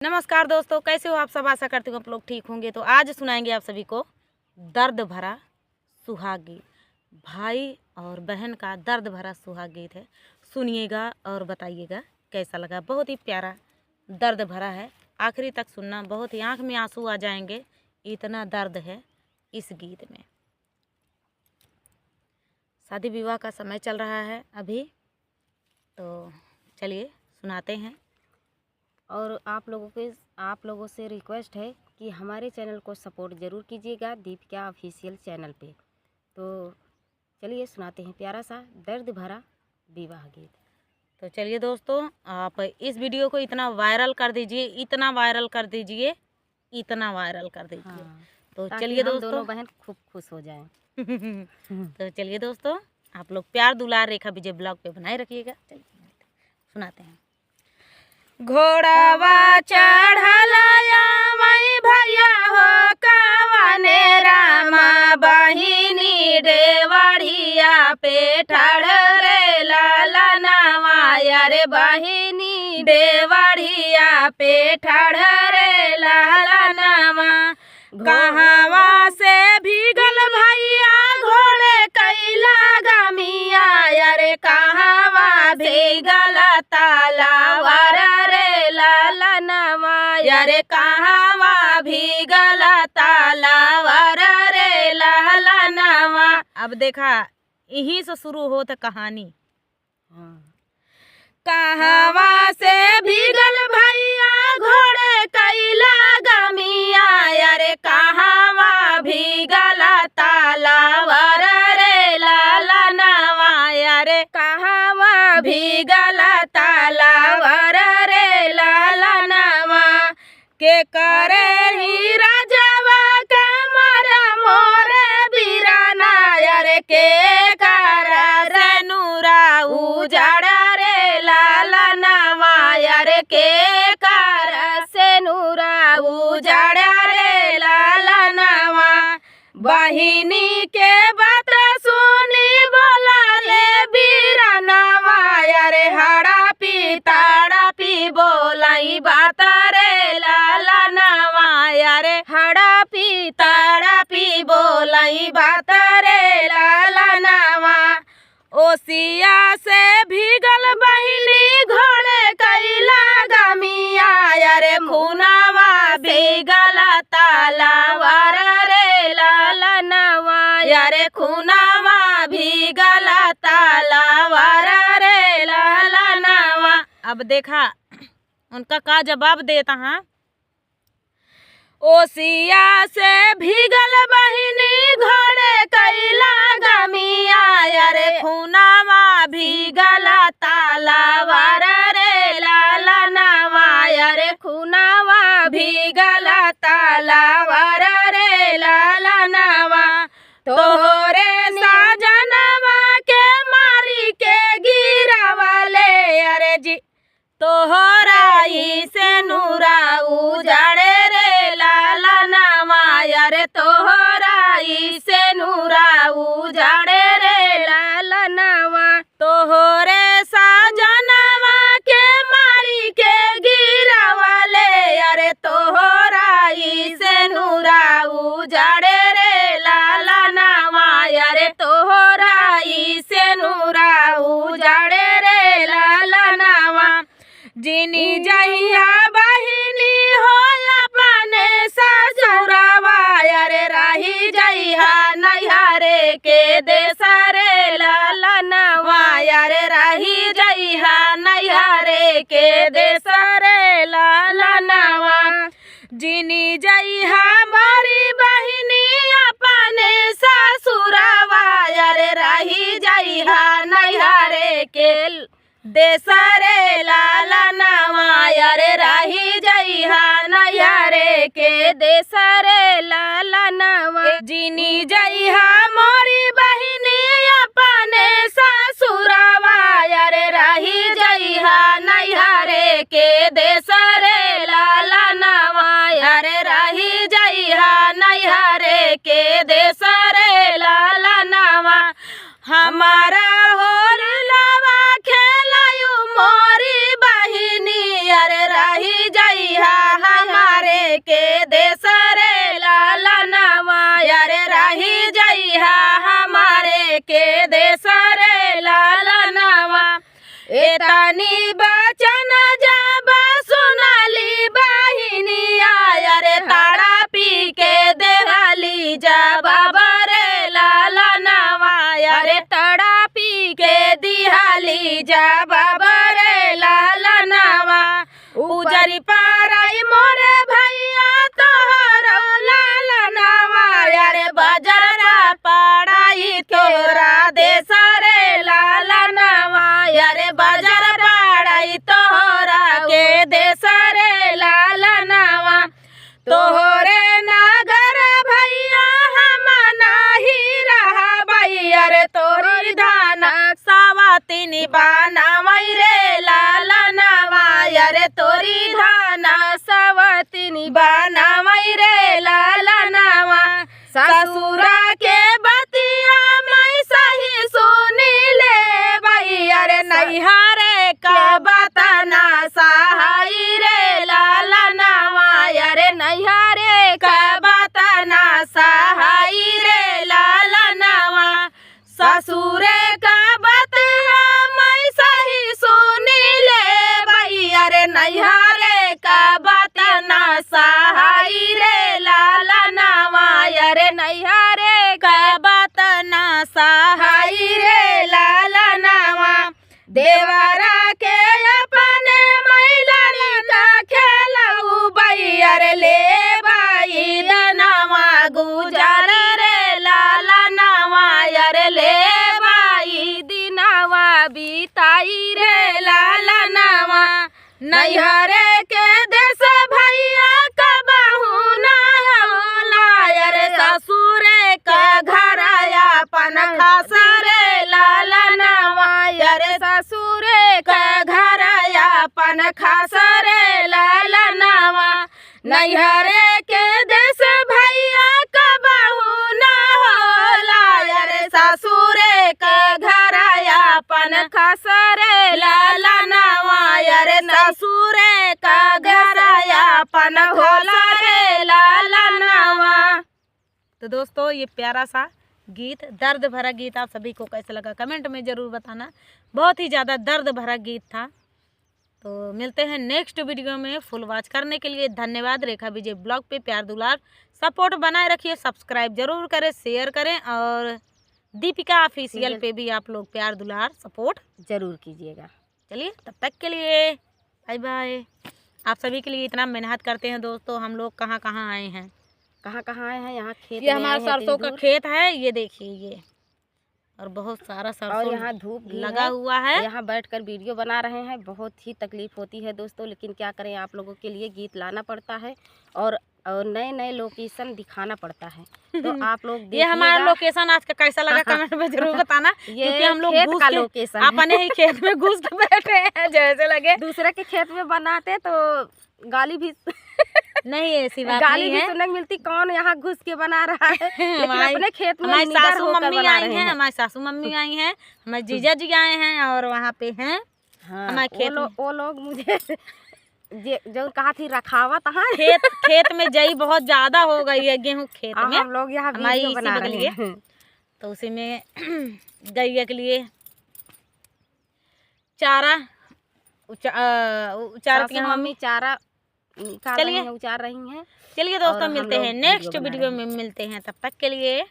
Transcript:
नमस्कार दोस्तों, कैसे हो आप सब। आशा करती हूँ आप लोग ठीक होंगे। तो आज सुनाएंगे आप सभी को दर्द भरा सुहाग गीत। भाई और बहन का दर्द भरा सुहाग गीत है। सुनिएगा और बताइएगा कैसा लगा। बहुत ही प्यारा दर्द भरा है, आखिरी तक सुनना। बहुत ही आँख में आंसू आ जाएंगे, इतना दर्द है इस गीत में। शादी विवाह का समय चल रहा है अभी, तो चलिए सुनाते हैं। और आप लोगों से रिक्वेस्ट है कि हमारे चैनल को सपोर्ट ज़रूर कीजिएगा, दीपिका ऑफिशियल चैनल पे। तो चलिए सुनाते हैं प्यारा सा दर्द भरा विवाह गीत। तो चलिए दोस्तों, आप इस वीडियो को इतना वायरल कर दीजिए, इतना वायरल कर दीजिए, इतना वायरल कर दीजिए। हाँ, तो चलिए दोस्तों, दोनों बहन खूब खुश हो जाएं। तो चलिए दोस्तों, आप लोग प्यार दुलार रेखा विजय ब्लॉग पे बनाए रखिएगा। चलिए सुनाते हैं। घोड़ावा चढ़लया मई भैया हो कवने रामा बहिनी डेवढ़िया पे ठाड़ रे लालनवा। यारे बहिनी डेवढ़िया पे ठाड़ रे लालनवा। कहवा से भीगल भैया घोड़े कैला गमिया। यारे कहवा भीगल तालावर रे लालनवा। यारे कहवा भीगल तालावर रे लालनवा। अब देखा, यहीं से शुरू होता कहानी। कहवा से भीगल भैया घोड़े कैला गमिया। यारे कहवा भीगल तालावर रे लालनवा। यारे कहवा भीगल तालावर रे लालनवा। के करे ही राजवा के मारे मोरे बीराना। यारे के करे रे नूरा उजाड़ रे लालनवा। यारे के करे से नूरा उजाड़ रे लालनवा। बहिनी के बात सुनी बोला ले बीरानवा। यारे हड़ा पी बोलाई बात रे लालनवा। यारे हड़ा पी बोलाई बात रे लालनवा। ओसिया से भीगल बहिनी घोड़े कैला गमिया। यारे खूनावा भीगल तालावर रे लालनवा। यारे खूनावा भीगल तालावर रे लालनवा। अब देखा उनका का जवाब देता। हाँ, ओसिया से भीगल बहिनी घोड़े कैला गमिया। यारे खूनावा भीगल तालावर रे लालनवा। यारे खूनावा भीगल तालावर रे लालनवा। तोहरे साजनवा के मारी के गिरावले। अरे जी तोहरा ही से नूरा उजाड़े रे लालनवा। यारे तोहरा ही से नूरा उजाड़े रे लालनवा। तोहरे साजनवा के मारी के गिरावले। यारे तोहरा ही से नूरा उजाड़े रे लालनवा। यारे तोहरा ही से नूरा उजाड़े रे लालनवा। जिनी जहिया बहिनी हो अपने ससुरवा। यारे रही जइहा नैहरे के देश रे लालनवा। यारे रही जइहा नैहरे के देश रे लालनवा। जिनी जइहा मारी बहिनी अपने ससुरवा। यारे रही जइहा नैहरे के देश रे लालनवा। यारे रही जइहा नैहरे के देश रे लालनवा। जिनी जइहा मोरी बहिनी अपने ससुरवा। यारे रही जइहा नैहरे के देश रे लालनवा। यारे रही जइहा नैहरे के देश रे लालनवा। हमारा होर लवा खेलायु मोरी बहिनी। यारे रही जइहा तनी बचन जब सुनली बहिनिया अरे ताड़ा पी के देहली जब बरे लालनवा अरे ताड़ा पी के दिहली जब बरे लालनवा उजरी पाराई मोरे भैया तोहर लालनवा अरे बजरा पड़ाई तोरा देसरे लालनवा अरे बजर पड़ाई तोहरा के देसरे लालनवा तोहरे नगर भैया हम नाही रहबई अरे तोरी धान सावतिन बनावई रे लालनवा अरे तोरी धान सावतिन बनावई रे लालनवा ससुरा के बतिया मैं सही सुनी ले बई अरे नैहरे का बतना सहाई रे लालनवा अरे नैहरे का बतना सहाई रे लालनवा ससुरे का बतिया मैं सही सुनी ले बई अरे नैहरे का बतना सहाई रे लालनवा अरे नैहरे का बतना सहाई रे लालनवा देवरा के अपने महिला का खेलऊ बई अरे ले बाई दनवा गुजर रे लालनवा अरे ले बाई दिनवा बीताई रे लालनवा नैहरे के देश भैया कबहू ना होला अरे ससुरे का घर अपन खास रे लालनवा अरे ससुरे का घर अपन खास रे लालनवा नैहरे के देश भैया कबहू ना होला अरे ससुरे का घर अपन खास रे लालनवा अरे ससुरे का घर अपन होला रे लालनवा। तो दोस्तों ये प्यारा सा गीत, दर्द भरा गीत आप सभी को कैसा लगा कमेंट में ज़रूर बताना। बहुत ही ज़्यादा दर्द भरा गीत था। तो मिलते हैं नेक्स्ट वीडियो में। फुल वॉच करने के लिए धन्यवाद। रेखा विजय ब्लॉग पे प्यार दुलार सपोर्ट बनाए रखिए, सब्सक्राइब जरूर करें, शेयर करें और दीपिका ऑफिशियल पे भी आप लोग प्यार दुलार सपोर्ट जरूर कीजिएगा। चलिए तब तक के लिए बाय बाय। आप सभी के लिए इतना मेहनत करते हैं दोस्तों। हम लोग कहाँ कहाँ आए हैं, कहाँ आए हैं। यहाँ खेत, ये हमारा सरसों का खेत है, ये देखिए ये, और बहुत सारा सरसों और यहाँ धूप लगा हुआ है। यहाँ बैठकर वीडियो बना रहे हैं। बहुत ही तकलीफ होती है दोस्तों, लेकिन क्या करें, आप लोगों के लिए गीत लाना पड़ता है और नए नए लोकेशन दिखाना पड़ता है। तो आप लोग ये हमारा लोकेशन आज का कैसा लगा कमेंट में जरूर बताना। क्योंकि हम लोग खेत का लोकेशन अपने ही खेत में घुस के बैठे हैं, जैसे लगे दूसरे के खेत में बनाते तो गाली भी नहीं, ऐसी बात गाली भी सुनने मिलती, कौन यहाँ घुस के बना रहा है। लेकिन अपने खेत में हमारी सासू मम्मी आई हैं, हमारी सासू मम्मी आई हैं, हमारे जीजा जी आए हैं और वहाँ पे हैं हमारे खेत। वो लोग मुझे जो कहा थी रखावत खेत में जई बहुत ज्यादा हो गई है गेहूँ खेत में। हम लोग यहाँ वीडियो बना रहे हैं तो उसी में गैया के लिए चारा उचार मम्मी चारा निकाल रही हैं, उचार रही हैं। चलिए दोस्तों मिलते हैं नेक्स्ट वीडियो में, मिलते हैं तब तक के लिए।